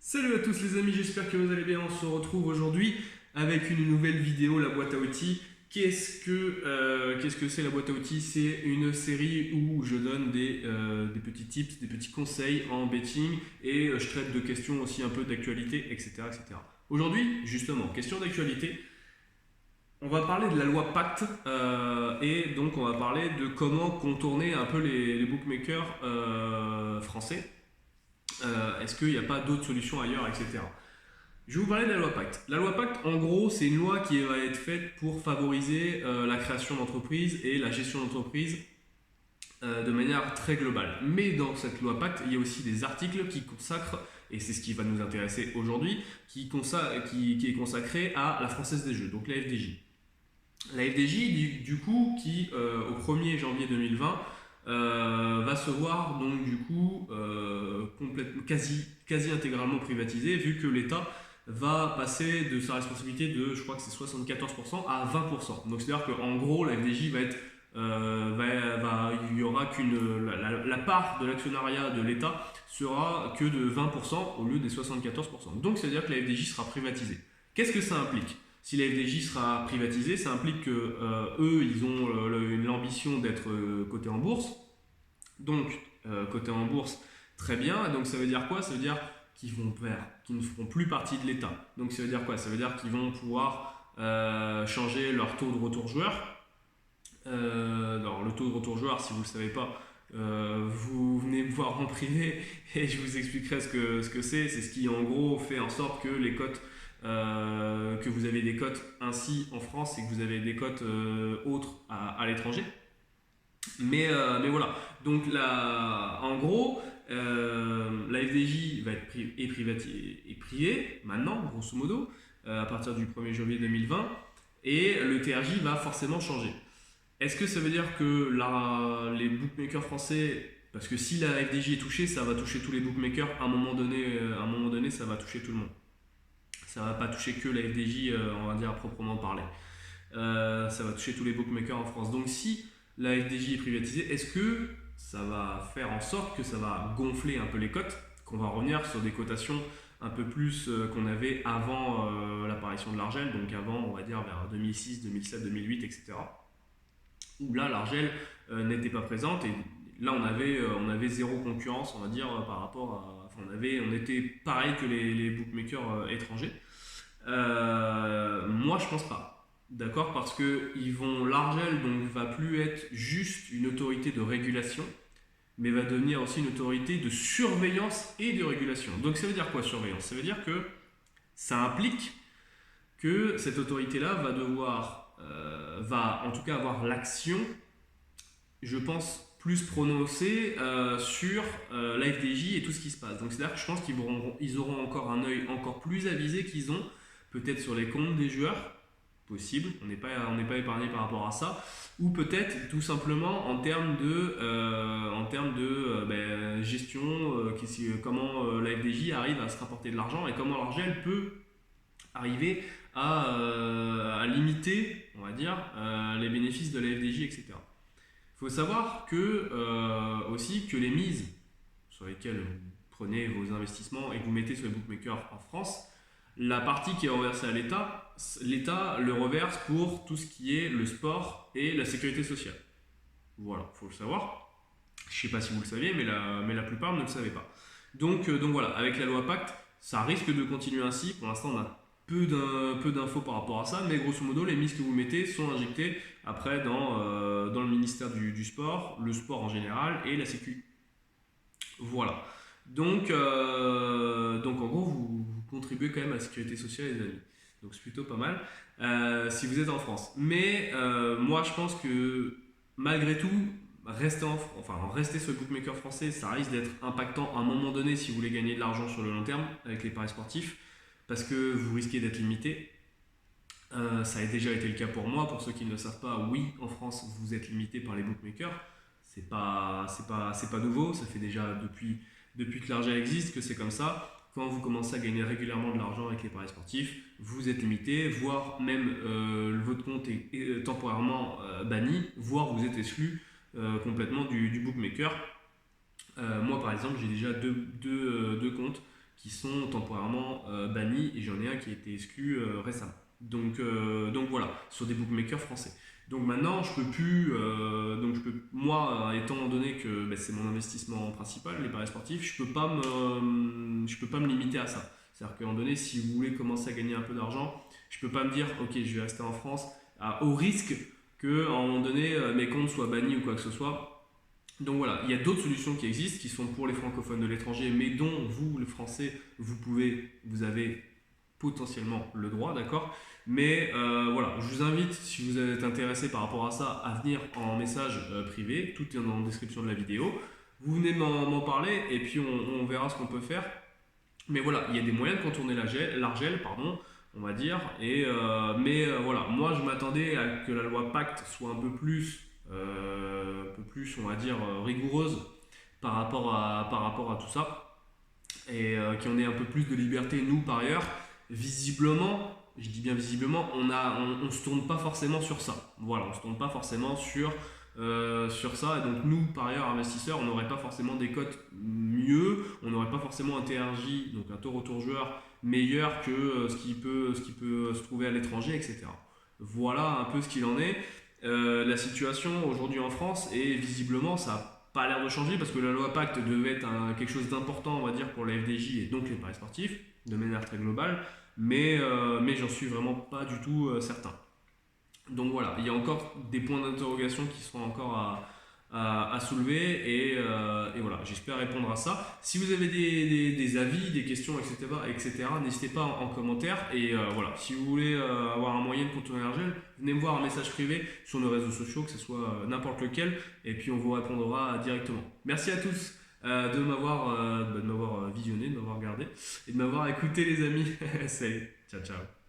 Salut à tous les amis, j'espère que vous allez bien. On se retrouve aujourd'hui avec une nouvelle vidéo, la boîte à outils. Qu'est-ce que c'est la boîte à outils? C'est une série où je donne des petits tips, des petits conseils en betting et je traite de questions aussi un peu d'actualité, etc., etc. Aujourd'hui, justement, question d'actualité, on va parler de la loi Pacte et donc on va parler de comment contourner un peu les bookmakers français. Est-ce qu'il n'y a pas d'autres solutions ailleurs, etc. Je vais vous parler de la loi Pacte. La loi Pacte, en gros, c'est une loi qui va être faite pour favoriser la création d'entreprises et la gestion d'entreprises de manière très globale. Mais dans cette loi Pacte, il y a aussi des articles qui consacrent, et c'est ce qui va nous intéresser aujourd'hui, qui est consacré à la Française des Jeux, donc la FDJ. La FDJ, du coup, qui au 1er janvier 2020 va se voir donc du coup quasi intégralement privatisée, vu que l'État va passer de sa responsabilité de, je crois que c'est 74% à 20%. Donc c'est-à-dire qu'en gros la FDJ va être il y aura la part de l'actionnariat de l'État sera que de 20% au lieu des 74%. Donc c'est à dire que la FDJ sera privatisée. Qu'est-ce que ça implique? Si la FDJ sera privatisée, ça implique que eux, ils ont l'ambition d'être cotés en bourse. Donc, cotés en bourse, très bien. Et donc, ça veut dire quoi? Ça veut dire qu'ils ne feront plus partie de l'État. Donc, ça veut dire quoi? Ça veut dire qu'ils vont pouvoir changer leur taux de retour joueur. Alors, le taux de retour joueur, si vous ne le savez pas, vous venez me voir en privé et je vous expliquerai ce que c'est. C'est ce qui, en gros, fait en sorte que les cotes que vous avez des cotes ainsi en France et que vous avez des cotes autres à l'étranger. Mais voilà. Donc là, en gros, la FDJ va être privatisée et privée maintenant, grosso modo, à partir du 1er janvier 2020, et le TRJ va forcément changer. Est-ce que ça veut dire que les bookmakers français, parce que si la FDJ est touchée, ça va toucher tous les bookmakers à un moment donné, ça va toucher tout le monde. Ça va pas toucher que la FDJ, on va dire à proprement parler. Ça va toucher tous les bookmakers en France. Donc si la FDJ est privatisée, est-ce que ça va faire en sorte que ça va gonfler un peu les cotes, qu'on va revenir sur des cotations un peu plus qu'on avait avant l'apparition de l'Argel, donc avant, on va dire vers 2006, 2007, 2008, etc. Où là, l'Argel n'était pas présente et là, on avait zéro concurrence, on va dire, par rapport à. Enfin, on était pareil que les bookmakers étrangers. Moi, je pense pas. D'accord? Parce que l'Argel donc va plus être juste une autorité de régulation, mais va devenir aussi une autorité de surveillance et de régulation. Donc ça veut dire quoi surveillance? Ça veut dire que ça implique que cette autorité-là va en tout cas avoir l'action, je pense, plus prononcée sur la FDJ et tout ce qui se passe. Donc c'est-à-dire que je pense ils auront encore un œil encore plus avisé qu'ils ont peut-être sur les comptes des joueurs, possible, on n'est pas épargné par rapport à ça, ou peut-être tout simplement en termes de gestion, comment la FDJ arrive à se rapporter de l'argent et comment l'Argel peut arriver à limiter, on va dire, les bénéfices de la FDJ, etc. Il faut savoir aussi que les mises sur lesquelles vous prenez vos investissements et que vous mettez sur les bookmakers en France, la partie qui est reversée à l'État, l'État le reverse pour tout ce qui est le sport et la sécurité sociale. Voilà, il faut le savoir. Je ne sais pas si vous le saviez, mais la plupart ne le savaient pas. Donc voilà, avec la loi Pacte, ça risque de continuer ainsi. Pour l'instant, on a peu d'infos par rapport à ça, mais grosso modo, les mises que vous mettez sont injectées après dans le ministère du sport, le sport en général et la sécu. Voilà. Donc en gros, vous contribuez quand même à la sécurité sociale, les amis. Donc c'est plutôt pas mal si vous êtes en France. Mais moi, je pense que malgré tout, rester sur le bookmaker français, ça risque d'être impactant à un moment donné si vous voulez gagner de l'argent sur le long terme avec les paris sportifs, parce que vous risquez d'être limité. Ça a déjà été le cas pour moi. Pour ceux qui ne le savent pas, oui, en France, vous êtes limité par les bookmakers. C'est pas nouveau. Ça fait déjà depuis que l'argent existe que c'est comme ça. Quand vous commencez à gagner régulièrement de l'argent avec les paris sportifs, vous êtes limité, voire même votre compte est temporairement banni, voire vous êtes exclu complètement du bookmaker. Moi, par exemple, j'ai déjà deux comptes qui sont temporairement bannis, et j'en ai un qui a été exclu récemment. Donc voilà, sur des bookmakers français. Donc maintenant, je peux plus, moi, étant donné que c'est mon investissement principal, les paris sportifs, je peux pas me limiter à ça. C'est-à-dire qu'à un moment donné, si vous voulez commencer à gagner un peu d'argent, je peux pas me dire, ok, je vais rester en France, au risque que, à un moment donné, mes comptes soient bannis ou quoi que ce soit. Donc voilà, il y a d'autres solutions qui existent, qui sont pour les francophones de l'étranger, mais dont vous, le français, vous avez potentiellement le droit, d'accord. Mais voilà, je vous invite, si vous êtes intéressé par rapport à ça, à venir en message privé, tout est dans la description de la vidéo. Vous venez m'en parler et puis on verra ce qu'on peut faire. Mais voilà, il y a des moyens de contourner l'argel, pardon, on va dire. Voilà, moi je m'attendais à que la loi Pacte soit un peu plus, on va dire, rigoureuse par rapport à tout ça, et qui en ait un peu plus de liberté. Nous, par ailleurs, visiblement, je dis bien visiblement, on se tourne pas forcément sur ça. Voilà, on se tourne pas forcément sur ça. Et donc nous, par ailleurs, investisseurs, on n'aurait pas forcément des cotes mieux, on n'aurait pas forcément un TRJ, donc un taux retour joueur meilleur que ce qui peut se trouver à l'étranger, etc. Voilà un peu ce qu'il en est. La situation aujourd'hui en France, et visiblement ça n'a pas l'air de changer, parce que la loi Pacte devait être quelque chose d'important, on va dire, pour la FDJ et donc les paris sportifs de manière très globale, mais j'en suis vraiment pas du tout certain. Donc voilà, il y a encore des points d'interrogation qui sont encore à soulever, et voilà, j'espère répondre à ça. Si vous avez des avis, des questions, etc., n'hésitez pas en commentaire. Et voilà, si vous voulez avoir un moyen de contourner l'argel, venez me voir en message privé sur nos réseaux sociaux, que ce soit n'importe lequel, et puis on vous répondra directement. Merci à tous de m'avoir visionné, de m'avoir regardé et de m'avoir écouté, les amis. Salut, ciao ciao.